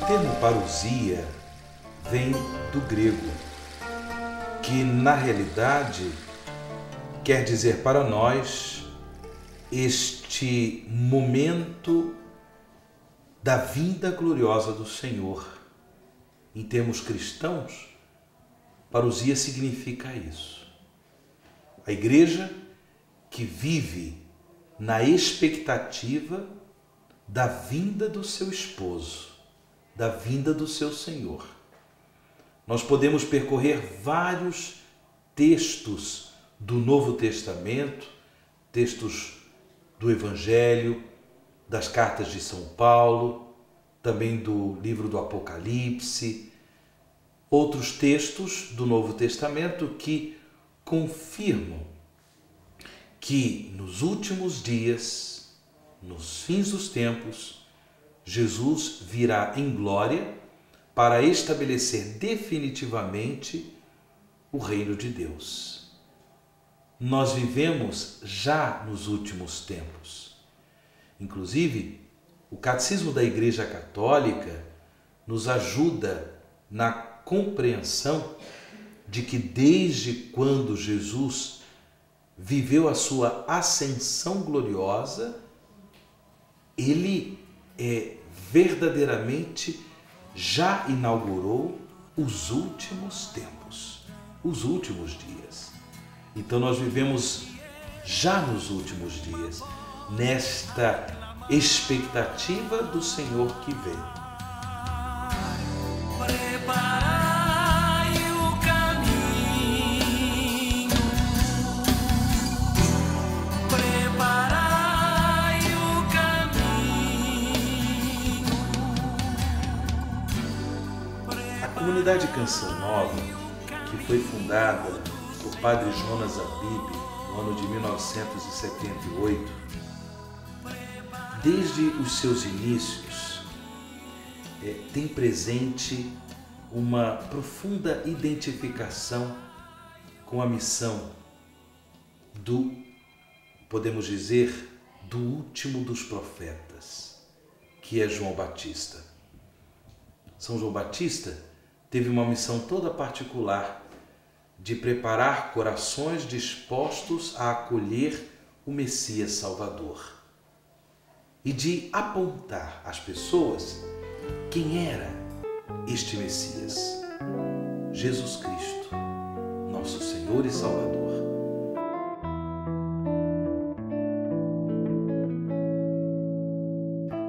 termo parousia vem do grego, que na realidade quer dizer para nós este momento da vinda gloriosa do Senhor. Em termos cristãos, parousia significa isso. A igreja que vive na expectativa da vinda do seu esposo, da vinda do seu Senhor. Nós podemos percorrer vários textos do Novo Testamento, textos do Evangelho, das cartas de São Paulo, também do livro do Apocalipse, outros textos do Novo Testamento que confirmam que nos últimos dias, nos fins dos tempos, Jesus virá em glória para estabelecer definitivamente o reino de Deus. Nós vivemos já nos últimos tempos. Inclusive, o Catecismo da Igreja Católica nos ajuda na compreensão de que desde quando Jesus viveu a sua ascensão gloriosa, ele verdadeiramente já inaugurou os últimos tempos, os últimos dias. Então nós vivemos já nos últimos dias, nesta expectativa do Senhor que vem. Preparai o caminho, preparai o caminho. A comunidade Canção Nova, que foi fundada por Padre Jonas Abib no ano de 1978, desde os seus inícios, tem presente uma profunda identificação com a missão do, podemos dizer, do último dos profetas, que é João Batista. São João Batista teve uma missão toda particular de preparar corações dispostos a acolher o Messias Salvador e de apontar às pessoas quem era este Messias, Jesus Cristo, nosso Senhor e Salvador.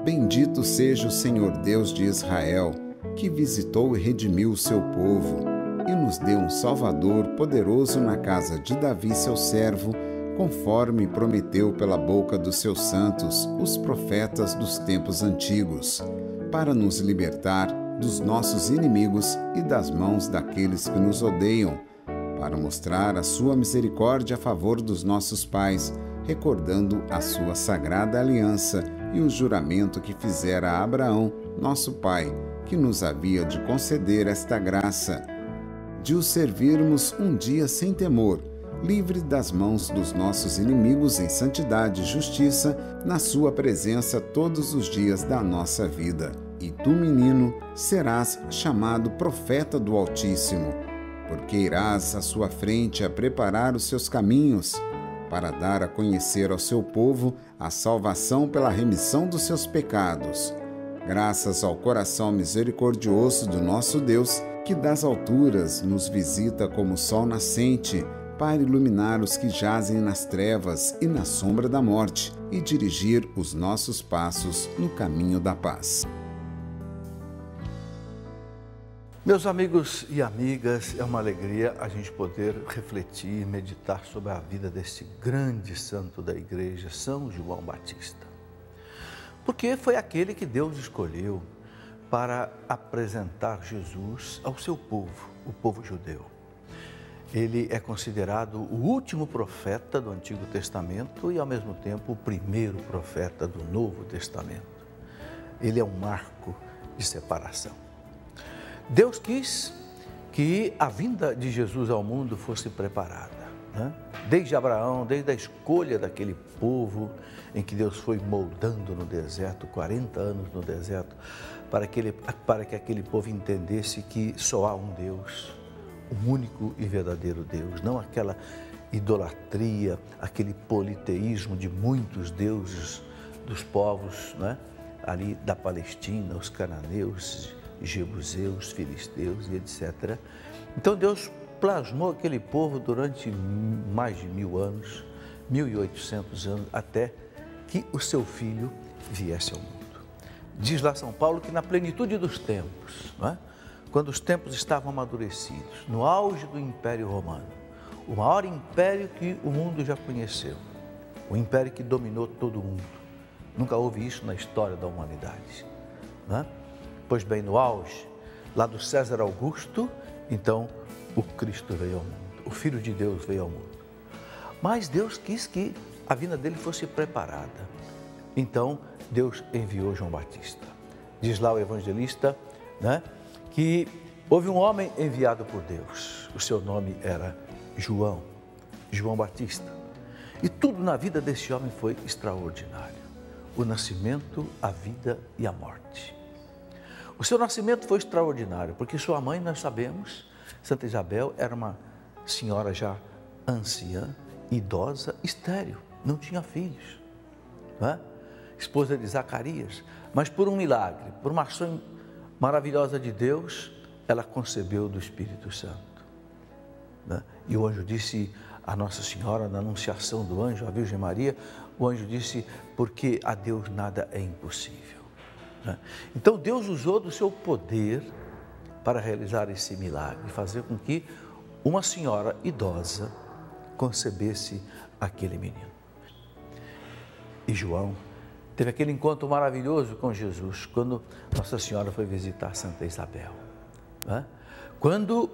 Bendito seja o Senhor Deus de Israel, que visitou e redimiu o seu povo, e nos deu um Salvador poderoso na casa de Davi, seu servo, conforme prometeu pela boca dos seus santos, os profetas dos tempos antigos, para nos libertar dos nossos inimigos e das mãos daqueles que nos odeiam, para mostrar a sua misericórdia a favor dos nossos pais, recordando a sua sagrada aliança e o juramento que fizera a Abraão, nosso pai, que nos havia de conceder esta graça, de o servirmos um dia sem temor, livre das mãos dos nossos inimigos em santidade e justiça, na sua presença todos os dias da nossa vida. E tu, menino, serás chamado profeta do Altíssimo, porque irás à sua frente a preparar os seus caminhos, para dar a conhecer ao seu povo a salvação pela remissão dos seus pecados. Graças ao coração misericordioso do nosso Deus, que das alturas nos visita como sol nascente, para iluminar os que jazem nas trevas e na sombra da morte, e dirigir os nossos passos no caminho da paz. Meus amigos e amigas, é uma alegria a gente poder refletir, meditar sobre a vida desse grande santo da igreja, São João Batista. Porque foi aquele que Deus escolheu para apresentar Jesus ao seu povo, o povo judeu. Ele é considerado o último profeta do Antigo Testamento e, ao mesmo tempo, o primeiro profeta do Novo Testamento. Ele é um marco de separação. Deus quis que a vinda de Jesus ao mundo fosse preparada, né? Desde Abraão, desde a escolha daquele povo em que Deus foi moldando no deserto, 40 anos no deserto, para que aquele povo entendesse que só há um Deus, um único e verdadeiro Deus, não aquela idolatria, aquele politeísmo de muitos deuses dos povos, né? Ali da Palestina, os cananeus, jebuseus, filisteus e etc. Então Deus plasmou aquele povo durante mais de 1000 anos, 1800 anos, até que o seu filho viesse ao mundo. Diz lá São Paulo que na plenitude dos tempos, né? Quando os tempos estavam amadurecidos, no auge do Império Romano, o maior império que o mundo já conheceu, o império que dominou todo o mundo. Nunca houve isso na história da humanidade, né? Pois bem, no auge, lá do César Augusto, então o Cristo veio ao mundo, o Filho de Deus veio ao mundo. Mas Deus quis que a vinda dele fosse preparada. Então Deus enviou João Batista. Diz lá o evangelista, né, que houve um homem enviado por Deus. O seu nome era João Batista. E tudo na vida desse homem foi extraordinário. O nascimento, a vida e a morte. O seu nascimento foi extraordinário, porque sua mãe, nós sabemos, Santa Isabel, era uma senhora já anciã, idosa, estéril, não tinha filhos, né? Esposa de Zacarias, mas por um milagre, por uma ação maravilhosa de Deus, ela concebeu do Espírito Santo, né? E o anjo disse a Nossa Senhora, na anunciação do anjo, a Virgem Maria, o anjo disse, porque a Deus nada é impossível, né? Então Deus usou do seu poder para realizar esse milagre, fazer com que uma senhora idosa concebesse aquele menino. E João teve aquele encontro maravilhoso com Jesus, quando Nossa Senhora foi visitar Santa Isabel, né? Quando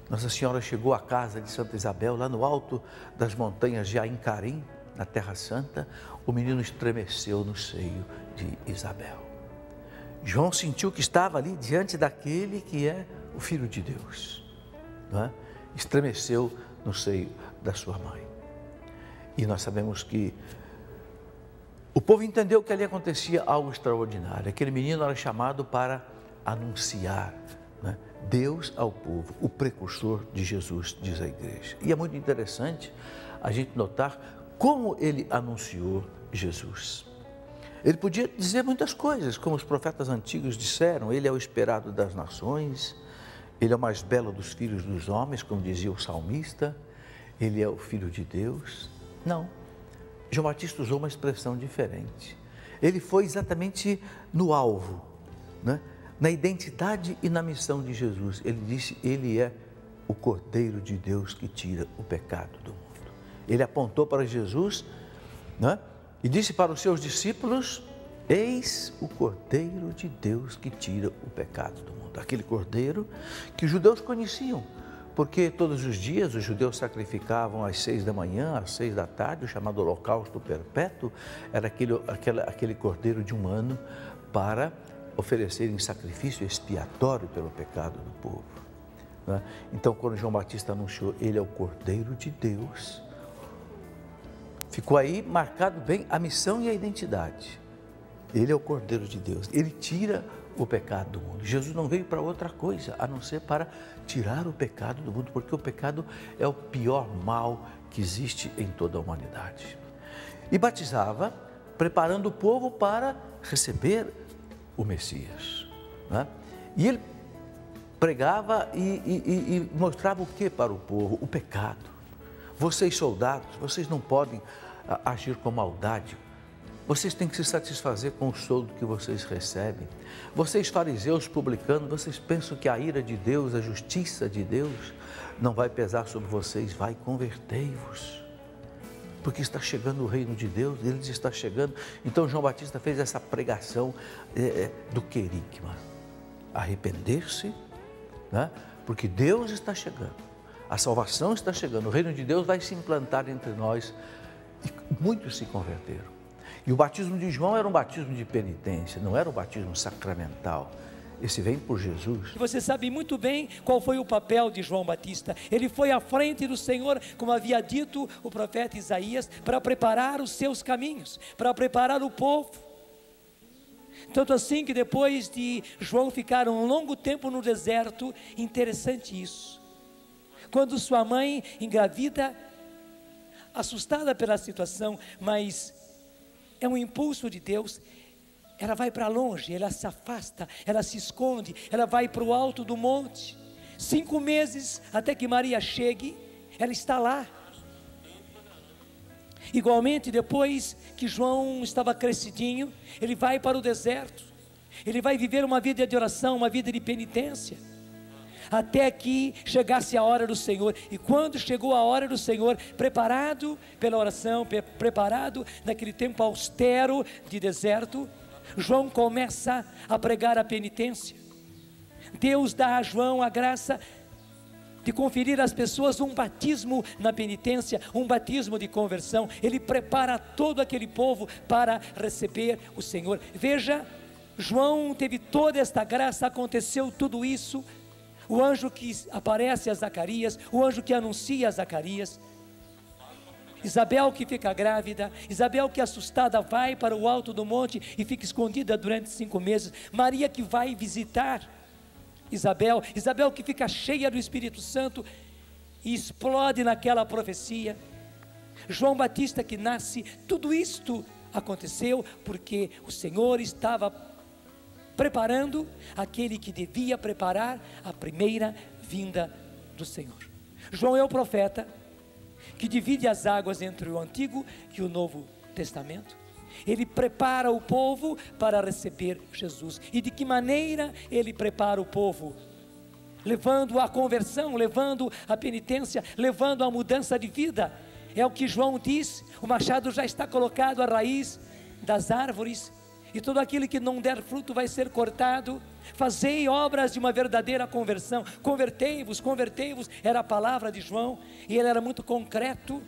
Nossa Senhora chegou à casa de Santa Isabel, lá no alto das montanhas de Aincarim, na Terra Santa, o menino estremeceu no seio de Isabel. João sentiu que estava ali diante daquele que é o Filho de Deus, não é? Estremeceu no seio da sua mãe. E nós sabemos que o povo entendeu que ali acontecia algo extraordinário. Aquele menino era chamado para anunciar, né, Deus ao povo, o precursor de Jesus, diz a igreja. E é muito interessante a gente notar como ele anunciou Jesus. Ele podia dizer muitas coisas, como os profetas antigos disseram, ele é o esperado das nações, ele é o mais belo dos filhos dos homens, como dizia o salmista, ele é o Filho de Deus. Não, João Batista usou uma expressão diferente. Ele foi exatamente no alvo, né? Na identidade e na missão de Jesus. Ele disse, ele é o Cordeiro de Deus que tira o pecado do mundo. Ele apontou para Jesus, né? E disse para os seus discípulos, eis o Cordeiro de Deus que tira o pecado do mundo. Aquele Cordeiro que os judeus conheciam, porque todos os dias os judeus sacrificavam às 6 da manhã, às 6 da tarde, o chamado holocausto perpétuo, era aquele Cordeiro de um ano para oferecer em sacrifício expiatório pelo pecado do povo, né? Então, quando João Batista anunciou, ele é o Cordeiro de Deus, ficou aí marcado bem a missão e a identidade. Ele é o Cordeiro de Deus, ele tira o pecado do mundo. Jesus não veio para outra coisa, a não ser para tirar o pecado do mundo, porque o pecado é o pior mal que existe em toda a humanidade. E batizava, preparando o povo para receber o Messias, né? E ele pregava e mostrava o que para o povo? O pecado. Vocês soldados, vocês não podem agir com maldade, vocês têm que se satisfazer com o soldo que vocês recebem. Vocês fariseus, publicanos, vocês pensam que a ira de Deus, a justiça de Deus não vai pesar sobre vocês, vai, convertei-vos, porque está chegando o reino de Deus, ele está chegando. Então João Batista fez essa pregação do querigma, arrepender-se, né? Porque Deus está chegando, a salvação está chegando, o reino de Deus vai se implantar entre nós, e muitos se converteram. E o batismo de João era um batismo de penitência, não era um batismo sacramental. Esse vem por Jesus. Você sabe muito bem qual foi o papel de João Batista. Ele foi à frente do Senhor, como havia dito o profeta Isaías, para preparar os seus caminhos, para preparar o povo. Tanto assim que depois de João ficar um longo tempo no deserto, interessante isso, quando sua mãe engravida, assustada pela situação, mas é um impulso de Deus, ela vai para longe, ela se afasta, ela se esconde, ela vai para o alto do monte, 5 meses até que Maria chegue, ela está lá. Igualmente, depois que João estava crescidinho, ele vai para o deserto, ele vai viver uma vida de oração, uma vida de penitência, até que chegasse a hora do Senhor. E quando chegou a hora do Senhor, preparado pela oração, preparado naquele tempo austero de deserto, João começa a pregar a penitência. Deus dá a João a graça de conferir às pessoas um batismo na penitência, um batismo de conversão. Ele prepara todo aquele povo para receber o Senhor. Veja, João teve toda esta graça, aconteceu tudo isso. O anjo que aparece a Zacarias, o anjo que anuncia a Zacarias, Isabel que fica grávida, Isabel que assustada vai para o alto do monte e fica escondida durante 5 meses, Maria que vai visitar Isabel que fica cheia do Espírito Santo e explode naquela profecia, João Batista que nasce. Tudo isto aconteceu porque o Senhor estava preparando aquele que devia preparar a primeira vinda do Senhor. João é o profeta que divide as águas entre o Antigo e o Novo Testamento. Ele prepara o povo para receber Jesus. E de que maneira ele prepara o povo? Levando a conversão, levando a penitência, levando a mudança de vida. É o que João diz: o machado já está colocado à raiz das árvores, e todo aquele que não der fruto vai ser cortado. Fazei obras de uma verdadeira conversão, convertei-vos, era a palavra de João, e ele era muito concreto.